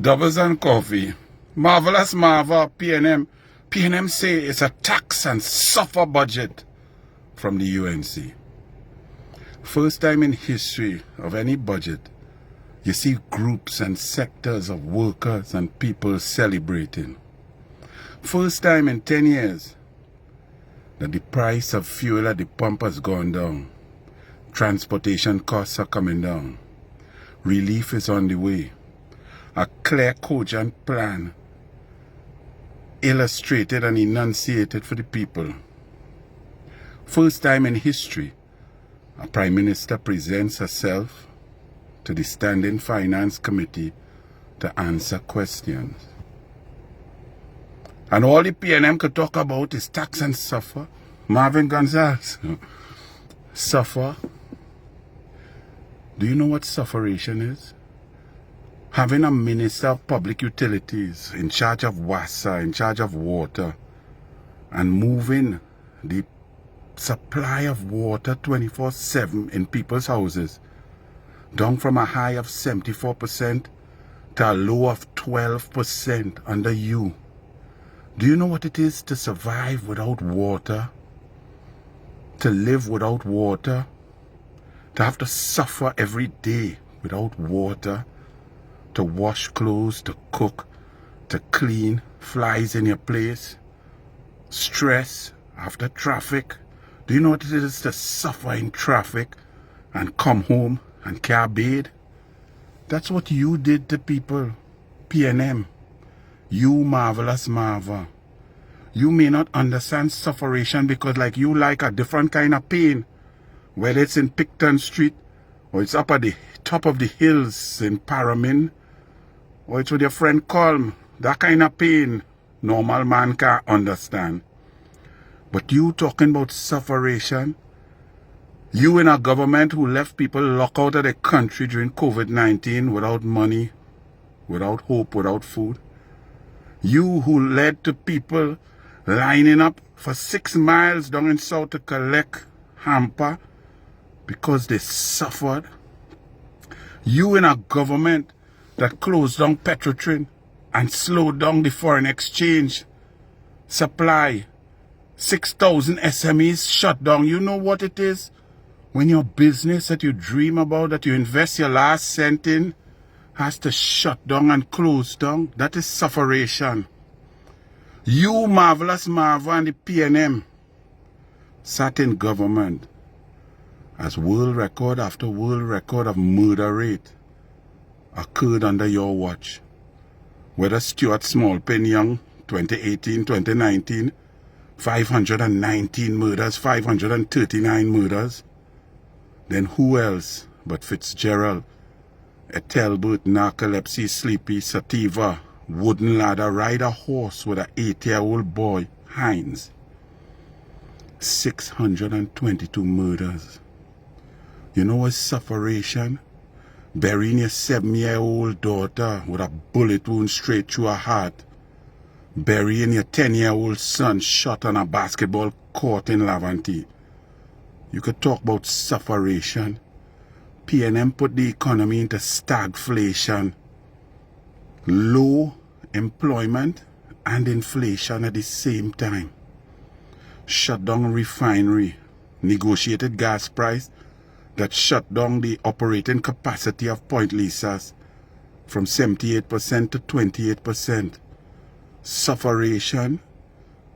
Doubles and coffee. Marvelous Marva, Pnm. Pnm say it's a tax and suffer budget from the UNC. First time in history of any budget, you see groups and sectors of workers and people celebrating. First time in 10 years that the price of fuel at the pump has gone down. Transportation costs are coming down. Relief is on the way. A clear, cogent plan illustrated and enunciated for the people. First time in history, a Prime Minister presents herself to the Standing Finance Committee to answer questions. And all the Pnm could talk about is tax and suffer. Marvin Gonzalez, suffer. Do you know what sufferation is? Having a Minister of Public Utilities in charge of WASA, in charge of water, and moving the supply of water 24/7 in people's houses down from a high of 74% to a low of 12% under you. Do you know what it is to survive without water? To live without water? To have to suffer every day without water? To wash clothes, to cook, to clean, flies in your place, stress after traffic. Do you know what it is to suffer in traffic and come home and can't bathe? That's what you did to people, Pnm. You Marvelous Marva. You may not understand sufferation because like you like a different kind of pain, whether it's in Picton Street or it's up at the top of the hills in Pnm, or it's with your friend Colm. That kind of pain normal man can't understand. But you talking about sufferation, you in a government who left people locked out of the country during COVID-19 without money, without hope, without food. You who led to people lining up for 6 miles down in south to collect hamper because they suffered. You in a government that closed down Petrotrin and slowed down the foreign exchange supply. 6,000 SMEs shut down. You know what it is? When your business that you dream about, that you invest your last cent in, has to shut down and close down. That is sufferation. You Marvelous Marva and the Pnm sat in government as world record after world record of murder rate occurred under your watch. Whether Stuart Smallpin Young, 2018, 2019, 519 murders, 539 murders. Then who else but Fitzgerald, Ethelbert, Narcolepsy, Sleepy, Sativa, Wooden Ladder, ride a horse with an 8-year-old boy, Hines. 622 murders. You know what's sufferation? Burying your 7-year-old daughter with a bullet wound straight through her heart. Burying your 10-year-old son shot on a basketball court in Laventille. You could talk about sufferation. Pnm put the economy into stagflation. Low employment and inflation at the same time. Shut down refinery. Negotiated gas price that shut down the operating capacity of Point Lisas from 78% to 28%. Sufferation.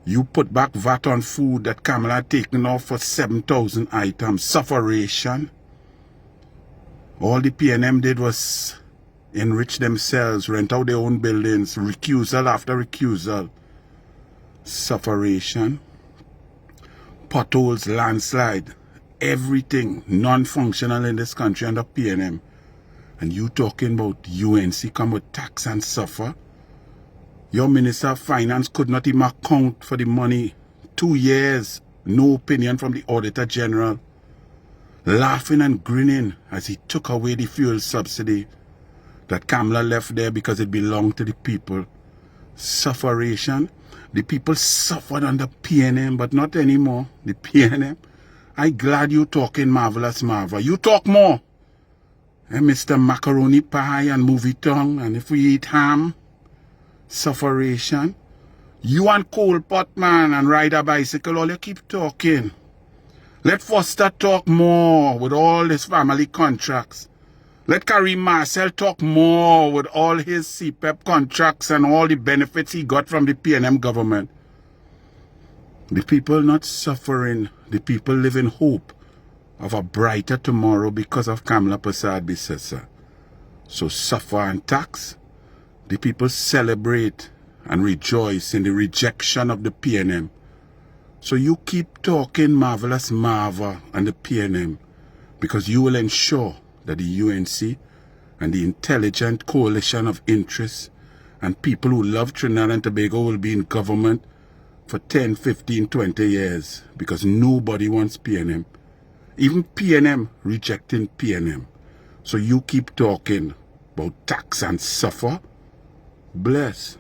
You put back VAT on food that Kamala had taken off for 7,000 items. Sufferation. All the Pnm did was enrich themselves, rent out their own buildings, recusal after recusal. Sufferation. Potholes, landslide. Everything non-functional in this country under Pnm. And you talking about UNC come with tax and suffer? Your Minister of Finance could not even account for the money. 2 years, no opinion from the Auditor General. Laughing and grinning as he took away the fuel subsidy that Kamala left there because it belonged to the people. Sufferation. The people suffered under Pnm, but not anymore. The Pnm. I'm glad you talking Marvelous Marva. You talk more. Mr. Macaroni Pie and Movie Tongue, and if we eat ham, Sufferation. You and Coal Pot Man and ride a bicycle, all you keep talking. Let Foster talk more with all his family contracts. Let Kareem Marcel talk more with all his CPEP contracts and all the benefits he got from the Pnm government. The people not suffering. The people live in hope of a brighter tomorrow because of Kamla Persad Bissessa. So suffer and tax. The people celebrate and rejoice in the rejection of the Pnm. So you keep talking Marvelous Marva and the Pnm, because you will ensure that the UNC and the intelligent coalition of interests and people who love Trinidad and Tobago will be in government for 10, 15, 20 years, because nobody wants Pnm. Even Pnm rejecting Pnm. So you keep talking about tax and suffer. Bless.